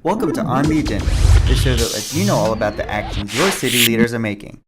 Welcome to On the Agenda, the show that lets you know all about the actions your city leaders are making.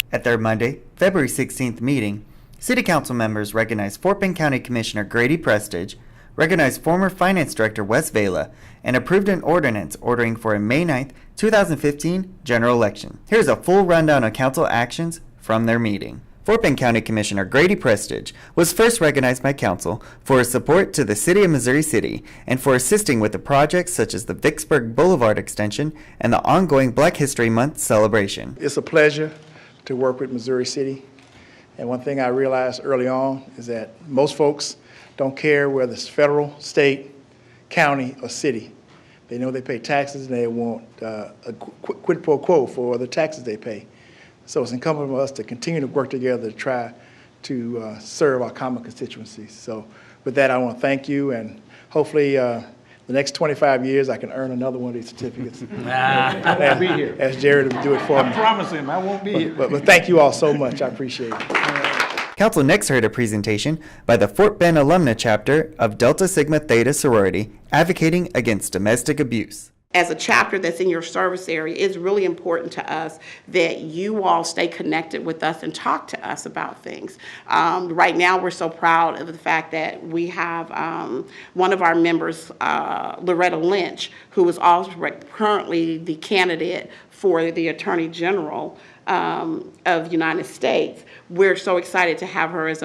At their Monday, February 16th meeting, City Council members recognized Fort Bend County Commissioner Grady Prestige, recognized former Finance Director Wes Vela, and approved an ordinance ordering for a May 9th, 2015 general election. Here's a full rundown of council actions from their meeting. Fort Bend County Commissioner Grady Prestige was first recognized by council for his support to the City of Missouri City and for assisting with the projects such as the Vicksburg Boulevard extension and the ongoing Black History Month celebration. It's a pleasure to work with Missouri City. And one thing I realized early on is that most folks don't care whether it's federal, state, county, or city. They know they pay taxes and they want a quid pro quo for the taxes they pay. So it's incumbent on us to continue to work together to try to serve our common constituencies. So with that, I want to thank you, and hopefully the next 25 years, I can earn another one of these certificates. I won't be here. Ask Jared to do it for me. I promise him I won't be here. But thank you all so much. I appreciate it. Council next heard a presentation by the Fort Bend Alumna Chapter of Delta Sigma Theta Sorority advocating against domestic abuse. As a chapter that's in your service area, it's really important to us that you all stay connected with us and talk to us about things. Right now, we're so proud of the fact that we have one of our members, Loretta Lynch, who is also currently the candidate for the Attorney General of the United States. We're so excited to have her as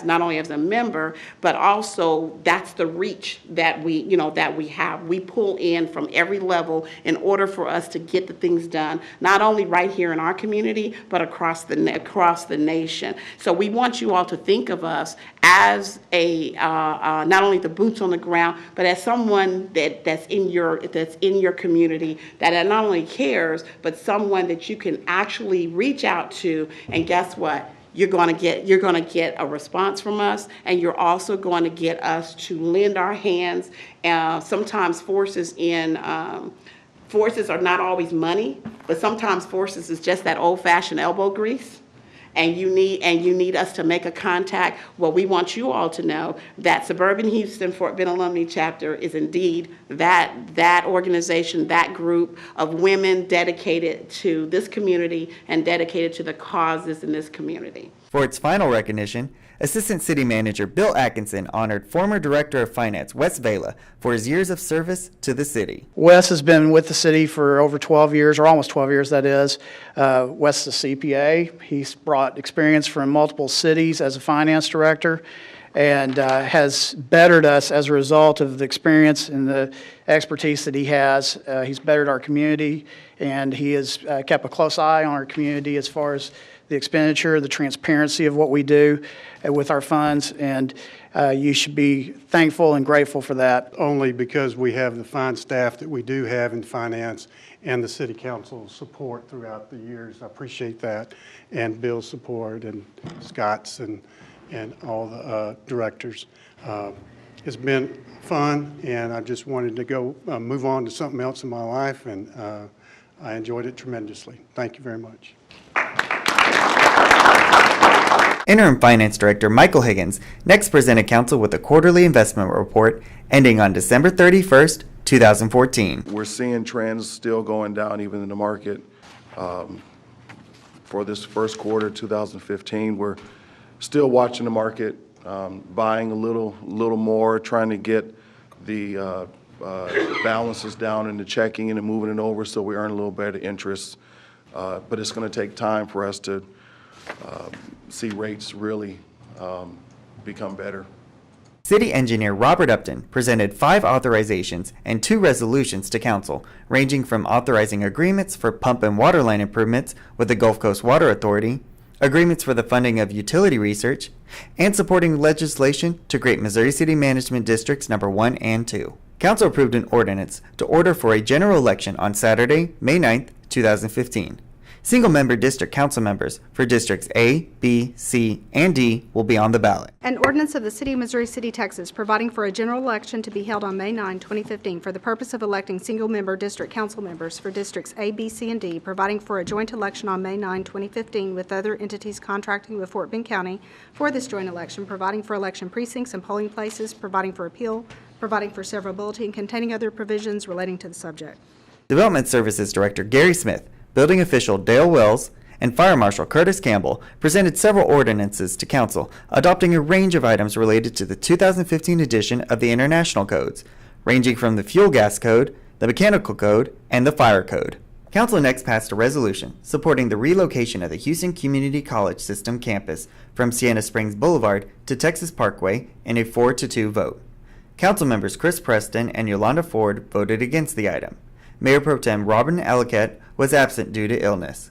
not only as a member, but also that's the reach that we have. We pull in from every level in order for us to get the things done, not only right here in our community, but across the nation. So we want you all to think of us as a not only the boots on the ground, but as someone that's in your community that not only cares, but someone that you can actually reach out to. And guess what? You're going to get a response from us, and you're also going to get us to lend our hands. Sometimes forces are not always money, but sometimes forces is just that old-fashioned elbow grease. And you need us to make a contact. Well, we want you all to know that Suburban Houston Fort Bend Alumni Chapter is indeed that organization, that group of women dedicated to this community and dedicated to the causes in this community. For its final recognition, Assistant City Manager Bill Atkinson honored former Director of Finance Wes Vela for his years of service to the city. Wes has been with the city for over 12 years, or almost 12 years, that is. Wes is a CPA. He's brought experience from multiple cities as a finance director and has bettered us as a result of the experience and the expertise that he has. He's bettered our community, and he has kept a close eye on our community as far as the expenditure, the transparency of what we do with our funds, and you should be thankful and grateful for that. Only because we have the fine staff that we do have in finance and the City Council's support throughout the years. I appreciate that, and Bill's support and Scott's and all the directors. It's been fun, and I just wanted to go move on to something else in my life, and I enjoyed it tremendously. Thank you very much. Interim Finance Director Michael Higgins next presented council with a quarterly investment report ending on December 31st, 2014. We're seeing trends still going down even in the market. For this first quarter 2015, we're still watching the market, buying a little more, trying to get the balances down in the checking and moving it over so we earn a little better interest. But it's going to take time for us to see rates really become better. City Engineer Robert Upton presented 5 authorizations and 2 resolutions to council, ranging from authorizing agreements for pump and water line improvements with the Gulf Coast Water Authority, agreements for the funding of utility research, and supporting legislation to create Missouri City Management Districts number 1 and 2. council approved an ordinance to order for a general election on Saturday, May 9th, 2015. Single-member district council members for districts A, B, C, and D will be on the ballot. An ordinance of the City of Missouri City, Texas, providing for a general election to be held on May 9, 2015, for the purpose of electing single-member district council members for districts A, B, C, and D, providing for a joint election on May 9, 2015, with other entities contracting with Fort Bend County for this joint election, providing for election precincts and polling places, providing for appeal, providing for severability, and containing other provisions relating to the subject. Development Services Director Gary Smith, Building Official Dale Wells, and Fire Marshal Curtis Campbell presented several ordinances to council, adopting a range of items related to the 2015 edition of the International Codes, ranging from the Fuel Gas Code, the Mechanical Code, and the Fire Code. Council next passed a resolution supporting the relocation of the Houston Community College System campus from Sienna Springs Boulevard to Texas Parkway in a 4-2 vote. Council members Chris Preston and Yolanda Ford voted against the item. Mayor Pro Tem Robin Elliott was absent due to illness.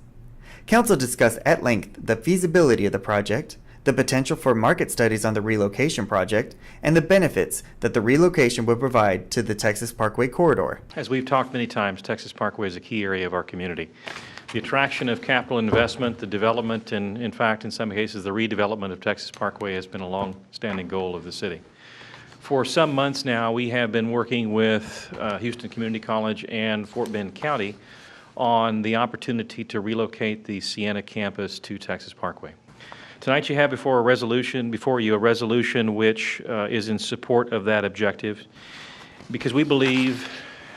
Council discussed at length the feasibility of the project, the potential for market studies on the relocation project, and the benefits that the relocation would provide to the Texas Parkway corridor. As we've talked many times, Texas Parkway is a key area of our community. The attraction of capital investment, the development, and in fact, in some cases, the redevelopment of Texas Parkway has been a long-standing goal of the city. For some months now, we have been working with Houston Community College and Fort Bend County on the opportunity to relocate the Sienna campus to Texas Parkway. Tonight you have before you a resolution which is in support of that objective, because we believe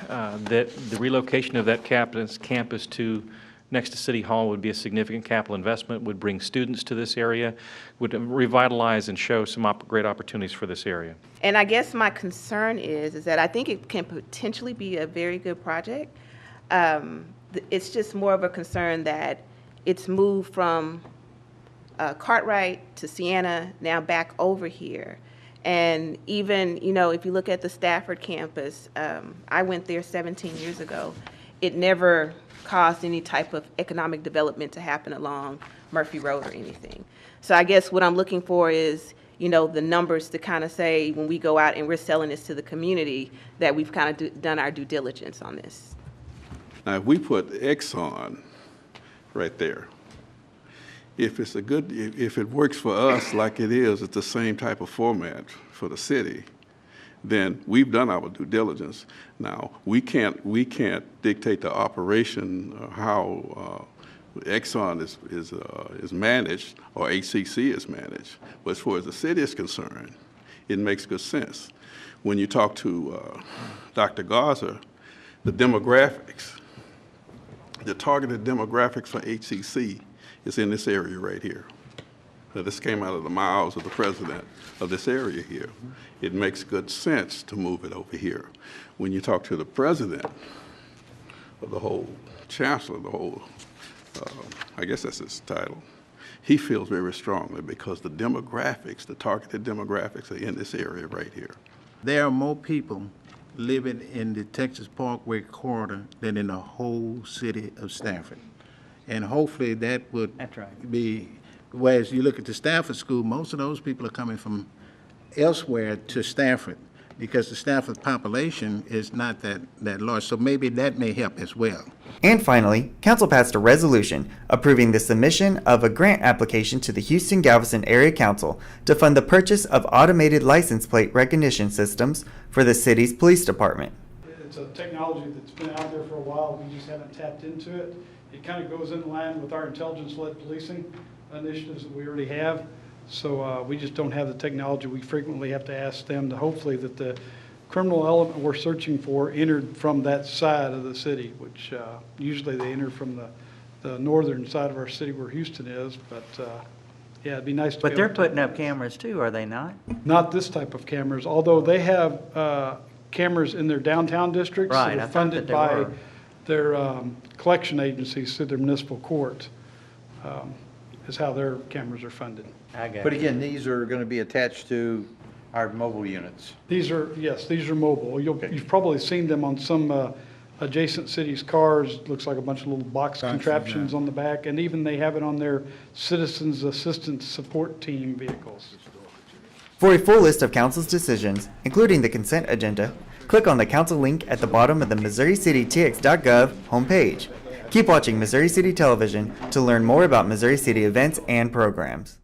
that the relocation of that campus to next to City Hall would be a significant capital investment, would bring students to this area, would revitalize and show some great opportunities for this area. And I guess my concern is that I think it can potentially be a very good project. It's just more of a concern that it's moved from Cartwright to Sienna, now back over here. And even, if you look at the Stafford campus, I went there 17 years ago. It never caused any type of economic development to happen along Murphy Road or anything. So I guess what I'm looking for is, the numbers to kind of say when we go out and we're selling this to the community that we've kind of done our due diligence on this. Now, if we put Exxon right there, if it works for us like it is, it's the same type of format for the city, then we've done our due diligence. Now, we can't dictate the operation, how Exxon is managed or HCC is managed. But as far as the city is concerned, it makes good sense. When you talk to Dr. Garza, the demographics, the targeted demographics for HCC is in this area right here. Now, this came out of the mouths of the president of this area here. It makes good sense to move it over here. When you talk to the president of the whole, chancellor of the whole, I guess that's his title, he feels very strongly because the demographics, the targeted demographics are in this area right here. There are more people living in the Texas Parkway corridor than in the whole city of Stafford. And hopefully that would be, whereas you look at the Stafford School, most of those people are coming from elsewhere to Stafford because the Stafford population is not that large. So maybe that may help as well. And finally, council passed a resolution approving the submission of a grant application to the Houston-Galveston Area Council to fund the purchase of automated license plate recognition systems for the city's police department. It's a technology that's been out there for a while. We just haven't tapped into it. It kind of goes in line with our intelligence-led policing initiatives that we already have. So we just don't have the technology. We frequently have to ask them to hopefully that the criminal element we're searching for entered from that side of the city, which usually they enter from the northern side of our city where Houston is. But yeah, it'd be nice to But be they're able to putting up cameras too, are they not? Not this type of cameras, although they have cameras in their downtown districts Right, that I are thought funded that by there were. their collection agencies through their municipal court, is how their cameras are funded. I got But it. again, these are going to be attached to our mobile units. These are, yes, these are mobile. You've probably seen them on some adjacent cities' cars. Looks like a bunch of little box contraptions on the back, and even they have it on their Citizens Assistance Support Team vehicles. For a full list of council's decisions, including the consent agenda, click on the council link at the bottom of the MissouriCityTX.gov homepage. Keep watching Missouri City Television to learn more about Missouri City events and programs.